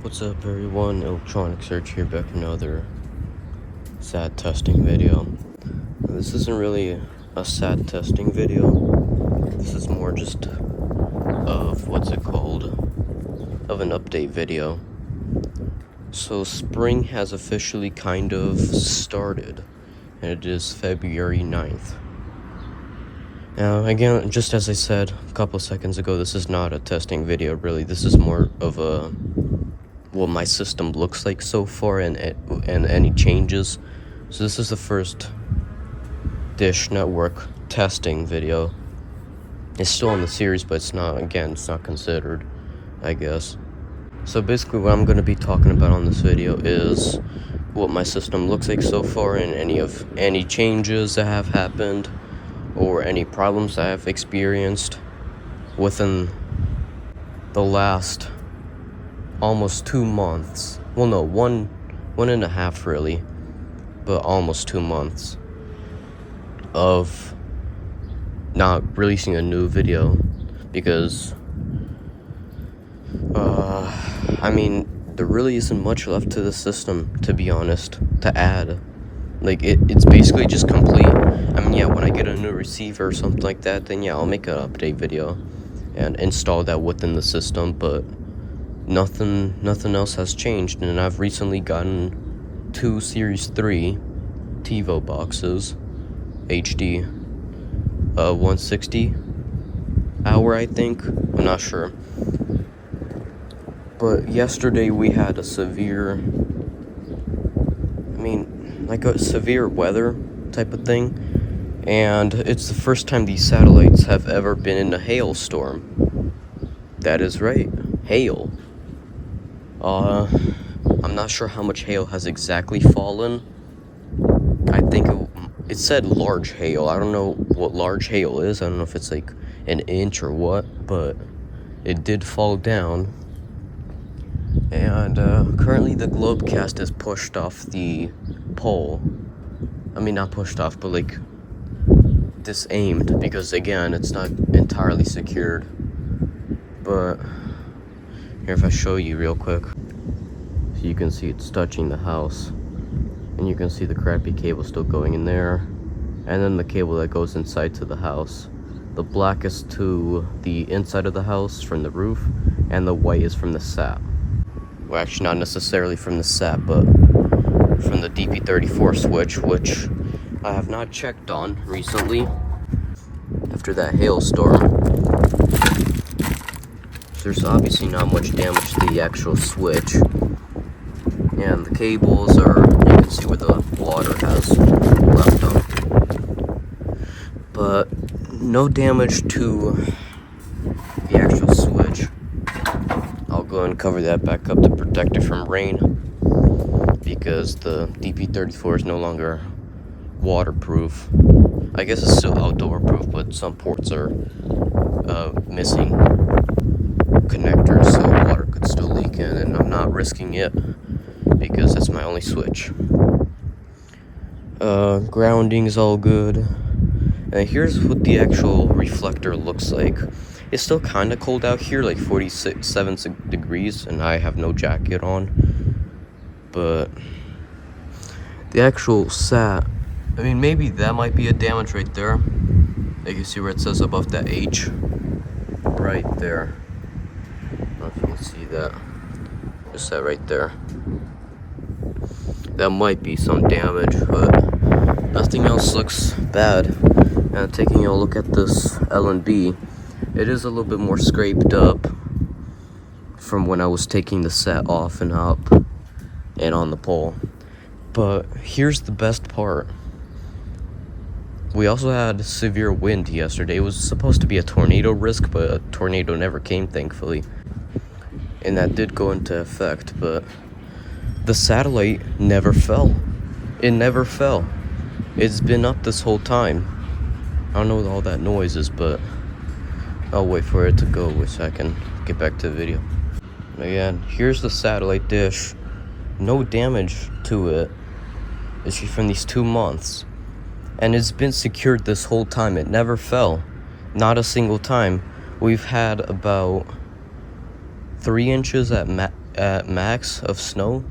What's up everyone, Electronic Search here, back with another SAT testing video. This isn't really a SAT testing video. This is more just of, of an update video. So spring has officially kind of started, and it is February 9th. Now, again, just as I said a couple seconds ago, this is not a testing video, really. This is more of a what my system looks like so far and any changes. So this is the first Dish Network testing video. It's still in the series, but it's not considered, I guess. So basically what I'm going to be talking about on this video is what my system looks like so far and any changes that have happened or any problems I have experienced within the last almost 2 months. Well, no, one and a half really, but almost 2 months of not releasing a new video because I mean, there really isn't much left to the system, to be honest, to add. Like, it's basically just complete. I mean, yeah, when I get a new receiver or something like that, then yeah, I'll make an update video and install that within the system, but nothing else has changed. And I've recently gotten 2 Series 3 TiVo boxes, HD 160 hour, I think. I'm not sure. But yesterday we had a severe weather type of thing, and it's the first time these satellites have ever been in a hailstorm. That is right, hail. I'm not sure how much hail has exactly fallen. I think it said large hail. I don't know what large hail is. I don't know if it's like an inch or what, but it did fall down. And currently the Globecast is pushed off the pole. I mean, not pushed off, but like disaimed, because again, it's not entirely secured. But here, if I show you real quick, so you can see it's touching the house, and you can see the crappy cable still going in there, and then the cable that goes inside to the house. The black is to the inside of the house from the roof, and the white is from the SAT. Well, actually not necessarily from the SAT, but from the DP34 switch, which I have not checked on recently after that hailstorm. So there's obviously not much damage to the actual switch, and the cables are, you can see where the water has left them, but no damage to the actual switch. I'll go and cover that back up to protect it from rain, because the DP34 is no longer waterproof. I guess it's still outdoor proof, but some ports are missing connectors, so water could still leak in, and I'm not risking it because that's my only switch. Grounding is all good. And here's what the actual reflector looks like. It's still kind of cold out here, like 47 degrees, and I have no jacket on. But the actual SAT, I mean, maybe that might be a damage right there. You can see where it says above that H, right there. I don't know if you can see that. Just that right there. That might be some damage, but nothing else looks bad. And taking a look at this L&B, it is a little bit more scraped up from when I was taking the SAT off and up and on the pole. But here's the best part. We also had severe wind yesterday. It was supposed to be a tornado risk, but a tornado never came, thankfully. And that did go into effect, but the satellite never fell. It never fell. It's been up this whole time. I don't know what all that noise is, but I'll wait for it to go so I can get back to the video. Again, here's the satellite dish. No damage to it. It's from these 2 months. And it's been secured this whole time. It never fell. Not a single time. We've had about 3 inches at max of snow,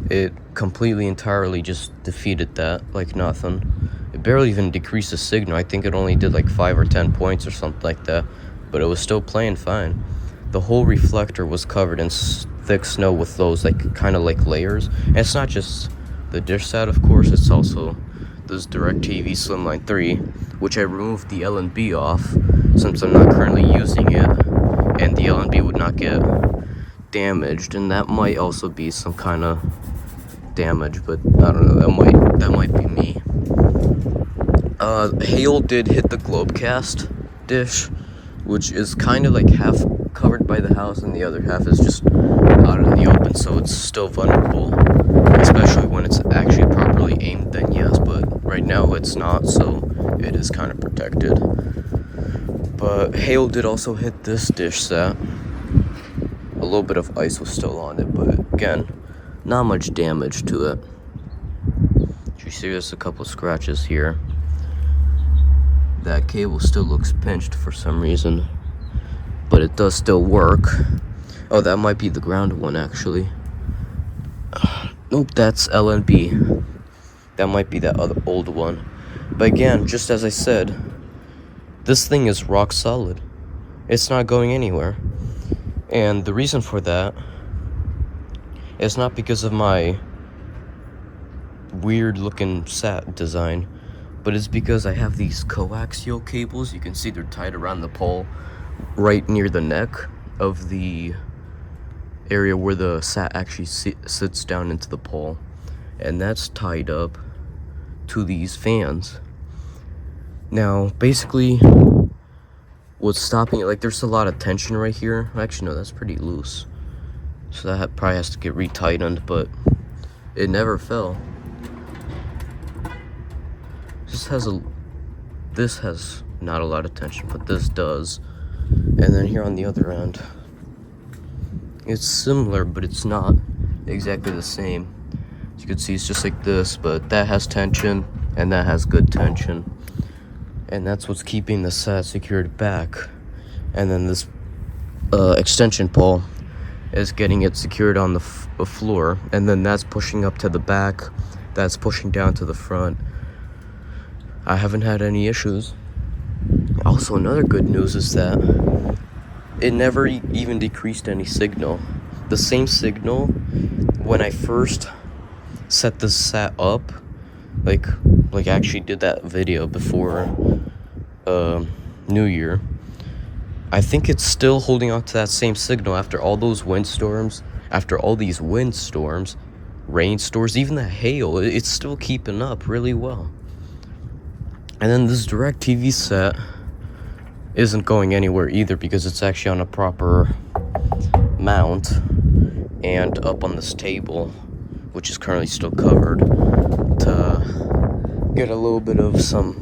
it completely entirely just defeated that like nothing. It barely even decreased the signal. I think it only did like 5 or 10 points or something like that, but it was still playing fine. The whole reflector was covered in thick snow with those like kind of like layers. And it's not just the dish set, of course, it's also this DirecTV Slimline 3, which I removed the LNB off since I'm not currently using it, and the LNB would not get damaged, and that might also be some kind of damage, but I don't know, that might be me. Hail did hit the Globecast dish, which is kind of like half covered by the house and the other half is just out in the open, so it's still vulnerable, especially when it's actually properly aimed, then yes, but right now it's not, so it is kind of protected. But hail did also hit this dish set. A little bit of ice was still on it, but again, not much damage to it. You see there's a couple scratches here. That cable still looks pinched for some reason, but it does still work. Oh, that might be the ground one, actually. Nope, that's LNB. That might be that other old one. But again, just as I said, this thing is rock solid. It's not going anywhere. And the reason for that is not because of my weird looking SAT design, but it's because I have these coaxial cables. You can see they're tied around the pole right near the neck of the area where the SAT actually sits down into the pole, and that's tied up to these fans. Now basically what's stopping it, like there's a lot of tension right here. Actually no, that's pretty loose, so that probably has to get retightened, but it never fell. This has not a lot of tension, but this does. And then here on the other end, it's similar, but it's not exactly the same. As you can see, it's just like this, but that has tension and that has good tension, and that's what's keeping the SAT secured back. And then this extension pole is getting it secured on the floor, and then that's pushing up to the back, that's pushing down to the front. I haven't had any issues. Also, another good news is that it never even decreased any signal. The same signal when I first set the SAT up, like actually did that video before New Year, I think it's still holding on to that same signal after all those windstorms, after all these windstorms, rainstorms, even the hail. It's still keeping up really well. And then this DirecTV set isn't going anywhere either because it's actually on a proper mount and up on this table, which is currently still covered, to get a little bit of some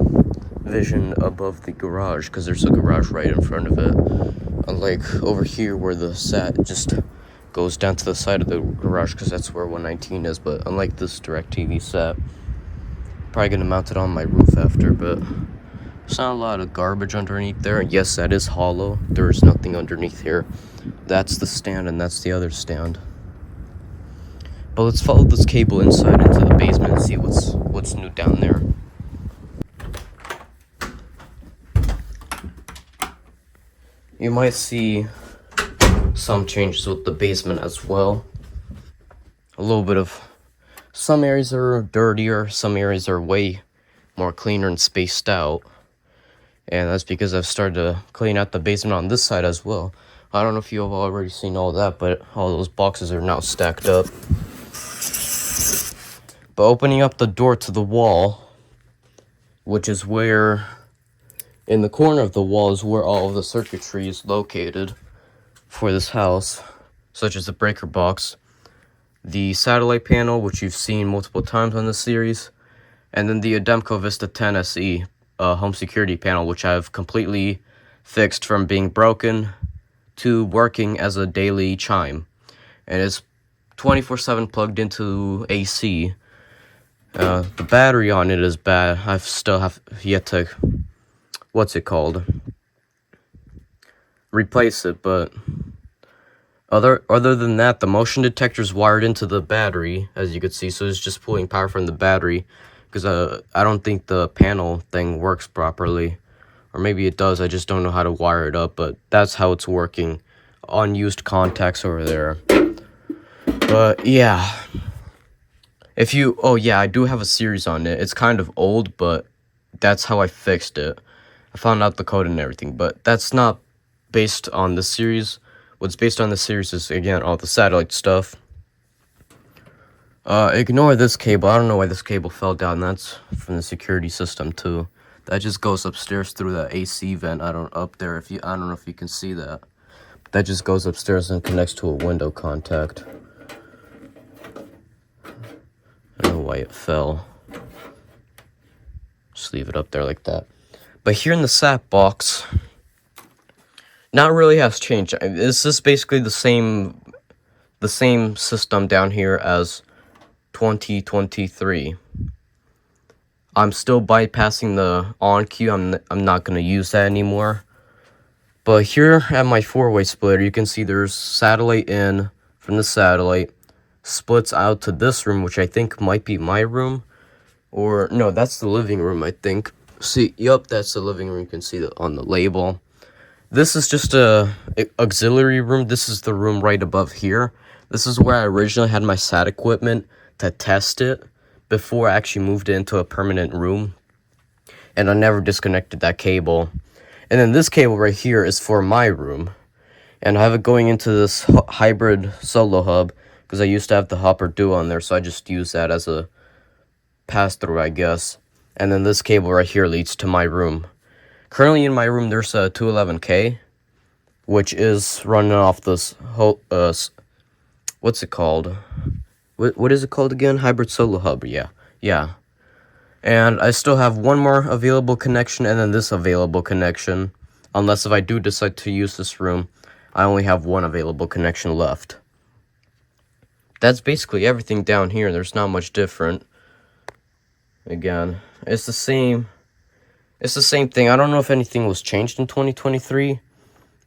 vision above the garage, because there's a garage right in front of it, unlike over here where the SAT just goes down to the side of the garage, because that's where 119 is. But unlike this DirecTV set, probably gonna mount it on my roof after, but there's not a lot of garbage underneath there. Yes, that is hollow. There's nothing underneath here. That's the stand and that's the other stand. But let's follow this cable inside into the basement and see what's new down there. You might see some changes with the basement as well. A little bit of, some areas are dirtier, some areas are way more cleaner and spaced out. And that's because I've started to clean out the basement on this side as well. I don't know if you have already seen all that, but all those boxes are now stacked up. But opening up the door to the wall, which is where, in the corner of the wall is where all of the circuitry is located for this house, such as the breaker box, the satellite panel, which you've seen multiple times on this series, and then the Ademco Vista 10 SE home security panel, which I've completely fixed from being broken to working as a daily chime. And it's 24/7 plugged into AC. The battery on it is bad. I still have yet to, replace it, but Other than that, the motion detector is wired into the battery, as you can see, so it's just pulling power from the battery, because I don't think the panel thing works properly. Or maybe it does, I just don't know how to wire it up, but that's how it's working. Unused contacts over there. But yeah. Oh yeah, I do have a series on it. It's kind of old, but that's how I fixed it. I found out the code and everything, but that's not based on the series. What's based on the series is, again, all the satellite stuff. Ignore this cable. I don't know why this cable fell down. That's from the security system too. That just goes upstairs through the AC vent. I don't know if you can see that. That just goes upstairs and connects to a window contact. I don't know why it fell. Just leave it up there like that. But here in the SAT box, not really has changed. This is basically the same system down here as 2023. I'm still bypassing the on cue. I'm not gonna use that anymore. But here at my 4-way splitter, you can see there's satellite in from the satellite, splits out to this room, which I think might be my room, or no, that's the living room, I think. See, yup, that's the living room. You can see that on the label. This is just a auxiliary room. This is the room right above here. This is where I originally had my SAT equipment to test it before I actually moved it into a permanent room. And I never disconnected that cable. And then this cable right here is for my room. And I have it going into this hybrid solo hub, because I used to have the Hopper Duo on there, so I just use that as a pass-through, I guess. And then this cable right here leads to my room. Currently in my room, there's a 211K, which is running off this what's it called? What is it called again? Hybrid Solo Hub, yeah. And I still have one more available connection, and then this available connection. Unless if I do decide to use this room, I only have one available connection left. That's basically everything down here. There's not much different. Again, it's the same thing. I don't know if anything was changed in 2023,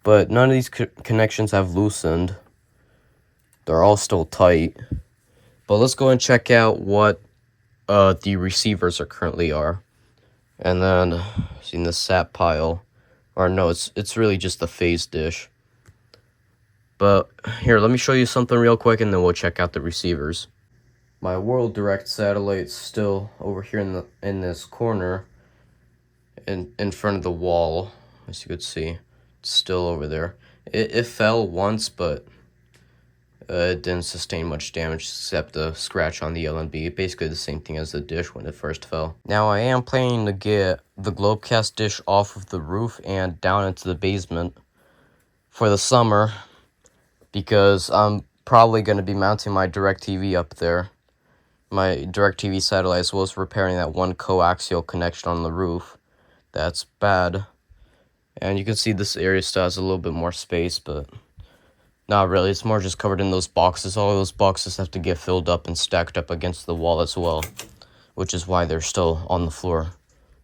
but none of these connections have loosened. They're all still tight. But let's go and check out what the receivers currently are. And then, see in the SAT pile, or no, it's really just the phase dish. But here, let me show you something real quick, and then we'll check out the receivers. My World Direct satellite's still over here in this corner, in front of the wall, as you could see. It's still over there. It fell once, but it didn't sustain much damage except a scratch on the LNB. Basically the same thing as the dish when it first fell. Now I am planning to get the Globecast dish off of the roof and down into the basement for the summer, because I'm probably going to be mounting my DirecTV up there. My DirecTV satellite, as well as repairing that one coaxial connection on the roof. That's bad. And you can see this area still has a little bit more space, but not really. It's more just covered in those boxes. All those boxes have to get filled up and stacked up against the wall as well, which is why they're still on the floor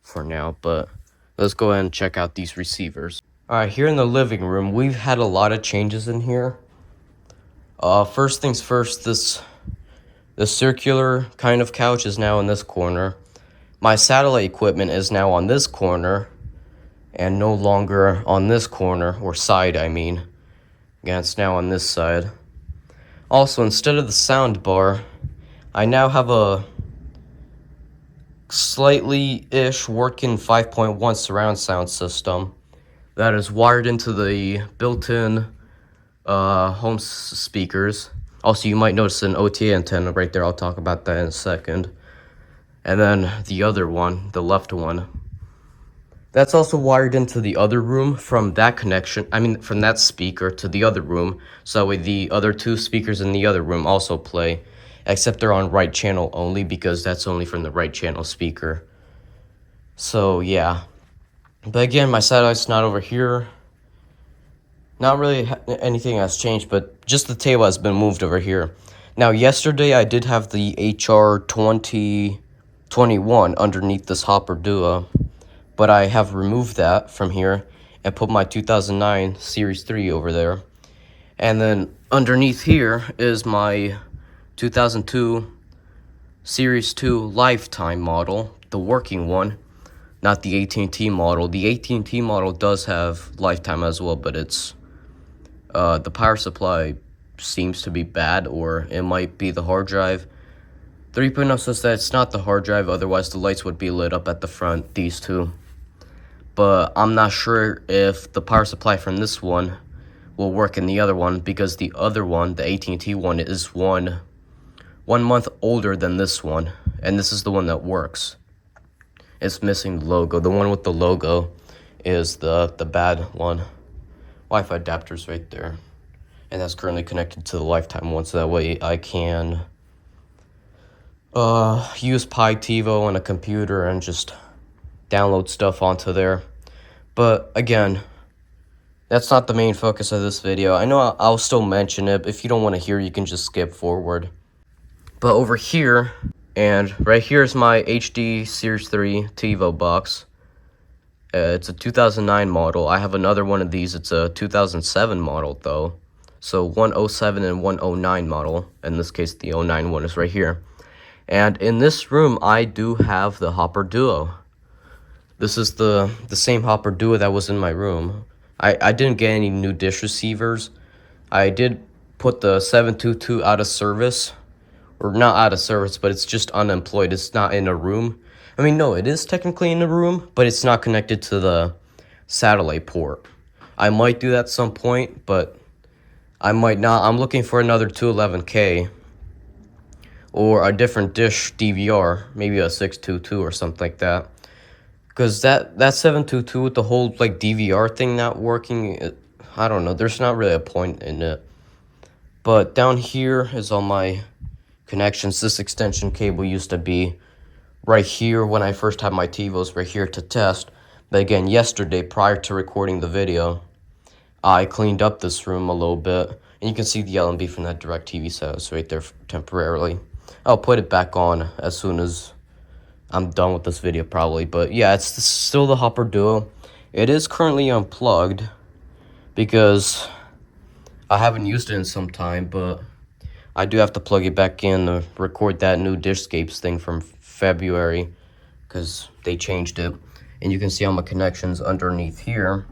for now. But let's go ahead and check out these receivers. Alright, here in the living room, we've had a lot of changes in here. First things first, this circular kind of couch is now in this corner. My satellite equipment is now on this corner, and no longer on this corner, or side, I mean. Again, it's now on this side. Also, instead of the sound bar, I now have a slightly-ish working 5.1 surround sound system that is wired into the built-in home speakers. Also, you might notice an OTA antenna right there. I'll talk about that in a second. And then the other one, the left one, that's also wired into the other room from that connection. I mean, from that speaker to the other room. So that way the other two speakers in the other room also play, except they're on right channel only, because that's only from the right channel speaker. So yeah. But again, my satellite's not over here. Not really anything has changed, but just the table has been moved over here. Now, yesterday I did have the HR 2021 underneath this Hopper Duo, but I have removed that from here and put my 2009 Series 3 over there. And then underneath here is my 2002 Series 2 Lifetime model, the working one, not the AT&T model. The AT&T model does have Lifetime as well, but it's the power supply seems to be bad, or it might be the hard drive. The repo says that it's not the hard drive, otherwise the lights would be lit up at the front, these two. But I'm not sure if the power supply from this one will work in the other one, because the other one, the AT&T one, is one month older than this one, and this is the one that works. It's missing the logo. The one with the logo is the bad one. Wi-Fi adapter's right there, and that's currently connected to the Lifetime one, so that way I can use PyTivo on a computer and just download stuff onto there. But again, that's not the main focus of this video. I know I'll still mention it. If you don't want to hear, you can just skip forward. But over here, and right here is my HD Series 3 TiVo box. It's a 2009 model. I have another one of these. It's a 2007 model, though. So 107 and 109 model. In this case, the 09 one is right here. And in this room, I do have the Hopper Duo. This is the same Hopper Duo that was in my room. I didn't get any new dish receivers. I did put the 722 out of service. Or not out of service, but it's just unemployed. It's not in a room. I mean, no, it is technically in a room, but it's not connected to the satellite port. I might do that at some point, but I might not. I'm looking for another 211K or a different dish DVR, maybe a 622 or something like that. Because that 722 with the whole like DVR thing not working, I don't know. There's not really a point in it. But down here is all my connections. This extension cable used to be right here when I first had my TiVos, right here to test. But again, yesterday, prior to recording the video, I cleaned up this room a little bit. And you can see the LNB from that DirecTV set right there temporarily. I'll put it back on as soon as I'm done with this video probably. But yeah, it's still the Hopper Duo. It is currently unplugged because I haven't used it in some time, but I do have to plug it back in to record that new Dishscapes thing from February, because they changed it. And you can see all my connections underneath here.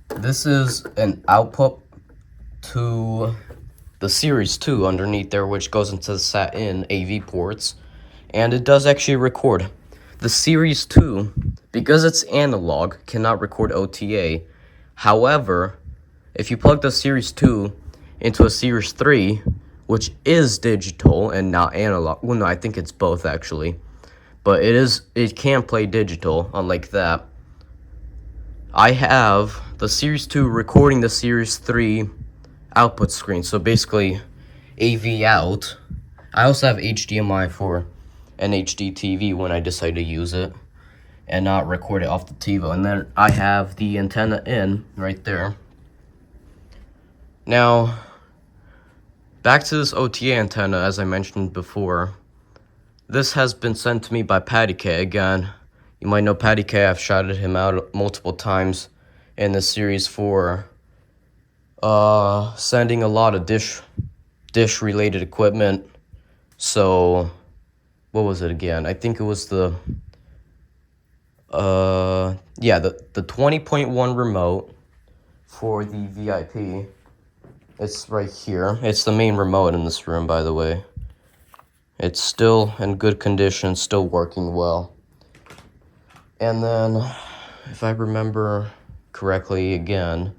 This is an output to the Series 2 underneath there, which goes into the sat-in AV ports. And it does actually record. The Series 2, because it's analog, cannot record OTA. However, if you plug the Series 2 into a Series 3, which is digital and not analog. Well, no, I think it's both actually. But it can play digital, unlike that. I have the Series 2 recording the Series 3 output screen. So basically, AV out. I also have HDMI for an HD TV when I decide to use it and not record it off the TiVo. And then I have the antenna in right there. Now, back to this OTA antenna, as I mentioned before. This has been sent to me by Patty K. Again, you might know Patty K. I've shouted him out multiple times in this series for sending a lot of dish-related equipment. So, what was it again? I think it was the 20.1 remote for the VIP. It's right here. It's the main remote in this room, by the way. It's still in good condition, still working well. And then, if I remember correctly again,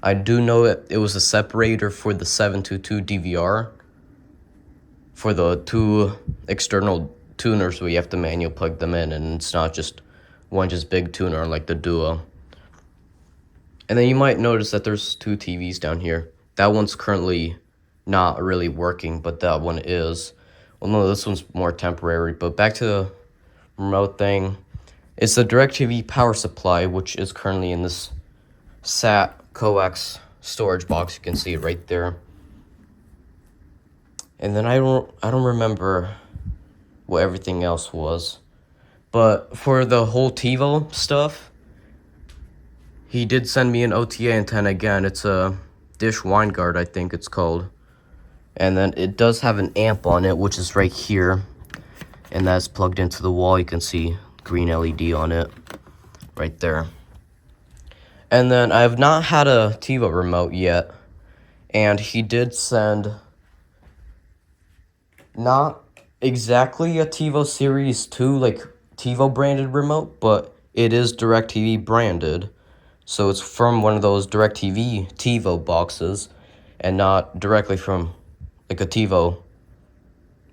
I do know it was a separator for the 722 DVR for the two external tuners where you have to manual plug them in, and it's not just one big tuner like the Duo. And then you might notice that there's two TVs down here. That one's currently not really working, but that one is. Well, no, this one's more temporary. But back to the remote thing. It's the DirecTV power supply, which is currently in this SAT coax storage box. You can see it right there. And then I don't remember what everything else was. But for the whole TiVo stuff, he did send me an OTA antenna again. It's a dish wine guard, I think it's called. And then it does have an amp on it, which is right here. And that's plugged into the wall. You can see green LED on it right there. And then I have not had a TiVo remote yet. And he did send not exactly a TiVo Series 2, like TiVo branded remote, but it is DirecTV branded. So it's from one of those DirecTV TiVo boxes and not directly from like a TiVo,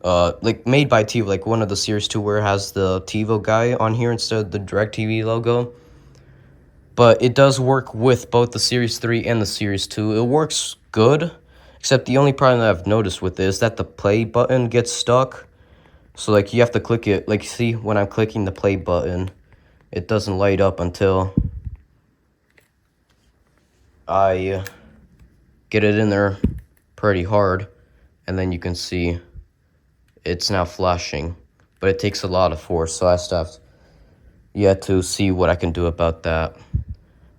like made by TiVo, like one of the Series 2 where it has the TiVo guy on here instead of the DirecTV logo. But it does work with both the Series 3 and the Series 2. It works good, except the only problem that I've noticed with it is that the play button gets stuck. So, like, you have to click it. Like, see, when I'm clicking the play button, it doesn't light up until I get it in there pretty hard. And then you can see it's now flashing. But it takes a lot of force, so I still have yet to see what I can do about that.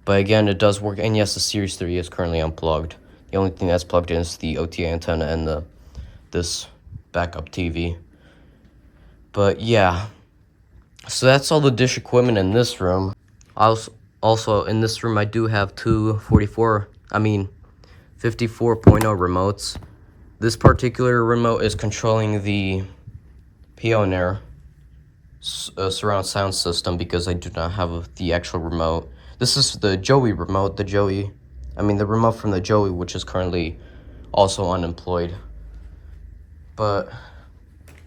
But again, it does work. And yes, the Series 3 is currently unplugged. The only thing that's plugged in is the OTA antenna and this backup TV. But yeah, so that's all the dish equipment in this room. Also in this room, I do have two 54.0 remotes. This particular remote is controlling the Pioneer surround sound system because I do not have the actual remote. This is the Joey remote, the remote from the Joey, which is currently also unemployed. But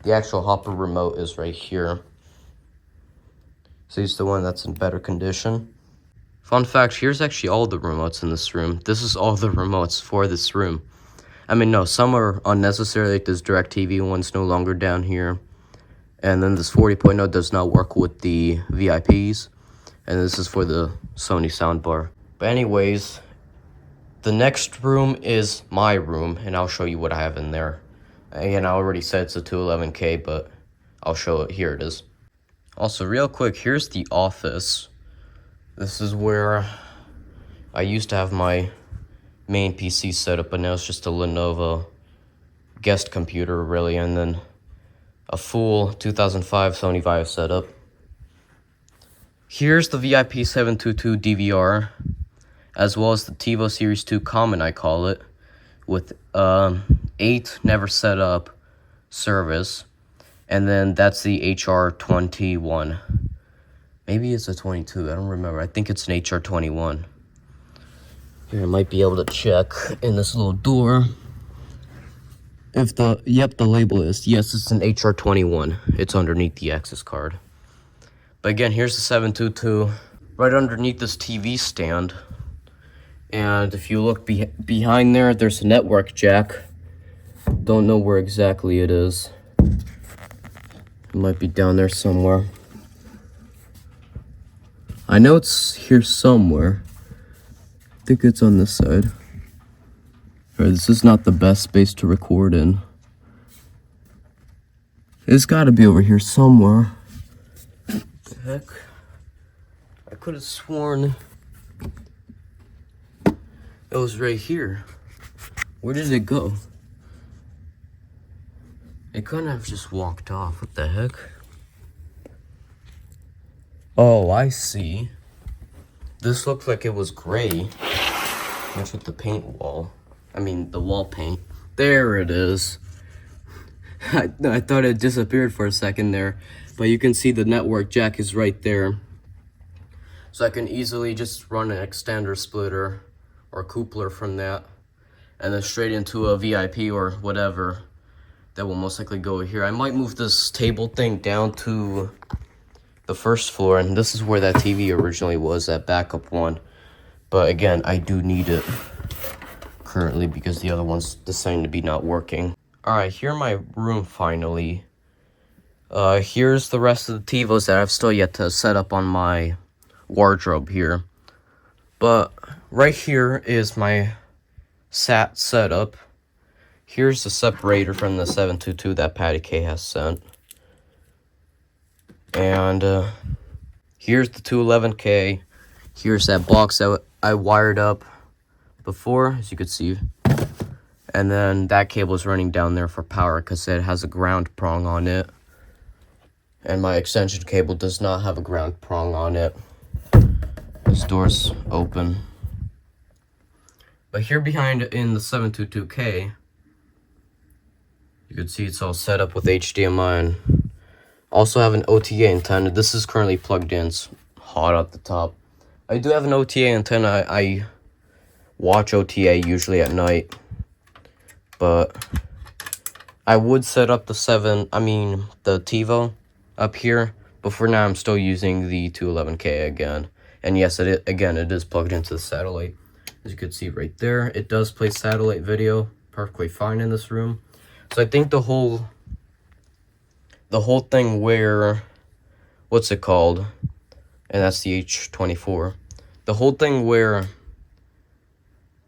the actual Hopper remote is right here. So he's the one that's in better condition. Fun fact, here's actually all the remotes in this room. This is all the remotes for this room. I mean, no, some are unnecessary, like this DirecTV one's no longer down here. And then this 40.0 does not work with the VIPs. And this is for the Sony soundbar. But anyways, the next room is my room, and I'll show you what I have in there. Again, I already said it's a 211K, but I'll show it. Here it is. Also, real quick, here's the office. This is where I used to have my main PC set up, but now it's just a Lenovo guest computer, really, and then a full 2005 Sony Vaio setup. Here's the VIP 722 DVR, as well as the TiVo Series 2 Common, I call it, with 8 never set up service, and then that's the HR21. Maybe it's a 22, I don't remember. I think it's an HR21. Here, I might be able to check in this little door. If the label is, yes, it's an HR21. It's underneath the access card. But again, here's the 722 right underneath this TV stand. And if you look behind there, there's a network jack. Don't know where exactly it is. It might be down there somewhere. I know it's here somewhere. I think it's on this side. Alright, this is not the best space to record in. It's gotta be over here somewhere. What the heck? I could have sworn it was right here. Where did it go? It couldn't have just walked off. What the heck? Oh, I see. This looked like it was gray. Match with the paint wall. The wall paint. There it is. I thought it disappeared for a second there. But you can see the network jack is right there. So I can easily just run an extender splitter or coupler from that. And then straight into a VIP or whatever. That will most likely go here. I might move this table thing down to the first floor. And this is where that TV originally was, that backup one. But again, I do need it currently because the other one's deciding to be not working. Alright, here in my room finally. Here's the rest of the TiVos that I've still yet to set up on my wardrobe here. But right here is my SAT setup. Here's the separator from the 722 that Patty K has sent. And here's the 211K. Here's that box that I wired up before, as you could see. And then that cable is running down there for power because it has a ground prong on it. And my extension cable does not have a ground prong on it. This door's open. But here behind in the 722K, you can see it's all set up with HDMI and also have an OTA antenna. This is currently plugged in. It's hot at the top. I do have an OTA antenna. I watch OTA usually at night. But I would set up the TiVo up here. But for now, I'm still using the 211K again. And yes, it is plugged into the satellite. As you can see right there, it does play satellite video perfectly fine in this room. So I think the whole thing where, what's it called? And that's the H24. The whole thing where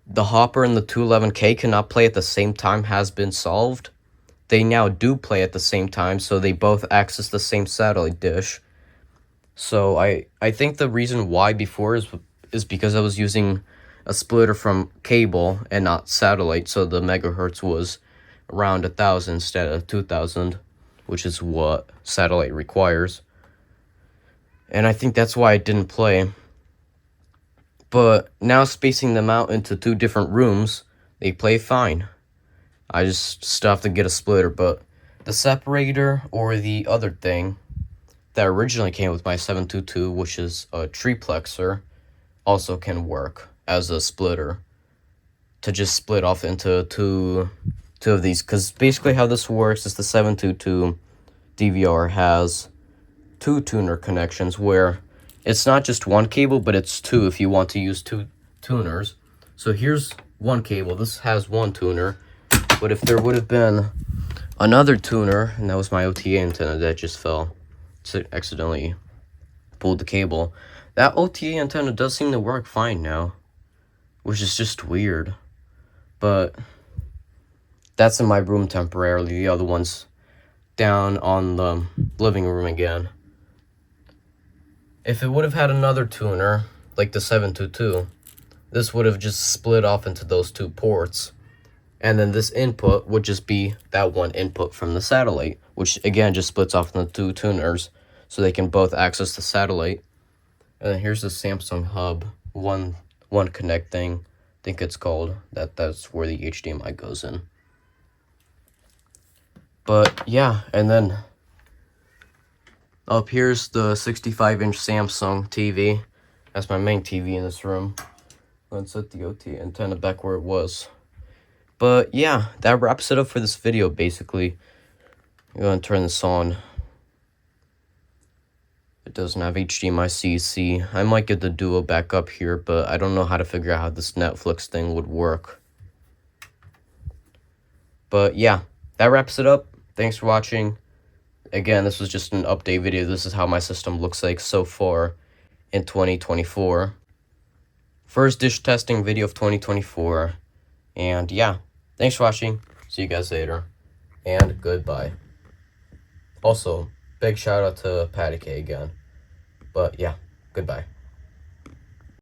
the Hopper and the 211K cannot play at the same time has been solved. They now do play at the same time, so they both access the same satellite dish. So I think the reason why before is because I was using a splitter from cable and not satellite, so the megahertz was around 1,000 instead of 2,000, which is what satellite requires. And I think that's why it didn't play. But now spacing them out into 2 different rooms, they play fine. I just still have to get a splitter, but the separator or the other thing that originally came with my 722, which is a triplexer, also can work as a splitter to just split off into two of these. Because basically how this works is the 722 DVR has 2 tuner connections where it's not just one cable, but it's 2 if you want to use 2 tuners. So here's one cable. This has 1 tuner. But if there would have been another tuner, and that was my OTA antenna that just fell, so accidentally pulled the cable. That OTA antenna does seem to work fine now, which is just weird. But that's in my room temporarily. The other one's down on the living room again. If it would have had another tuner, like the 722, this would have just split off into those 2 ports. And then this input would just be that one input from the satellite, which again just splits off into 2 tuners, so they can both access the satellite. And then here's the Samsung hub, one connect thing, I think it's called. That's where the HDMI goes in. But yeah, and then up here's the 65-inch Samsung TV. That's my main TV in this room. Let's set the OTA antenna back where it was. But yeah, that wraps it up for this video, basically. I'm going to turn this on. It doesn't have HDMI CC. I might get the Duo back up here, but I don't know how to figure out how this Netflix thing would work. But yeah, that wraps it up. Thanks for watching. Again, this was just an update video. This is how my system looks like so far in 2024. First dish testing video of 2024. And yeah, thanks for watching. See you guys later. And goodbye. Also, big shout out to Patty K again. But yeah, goodbye.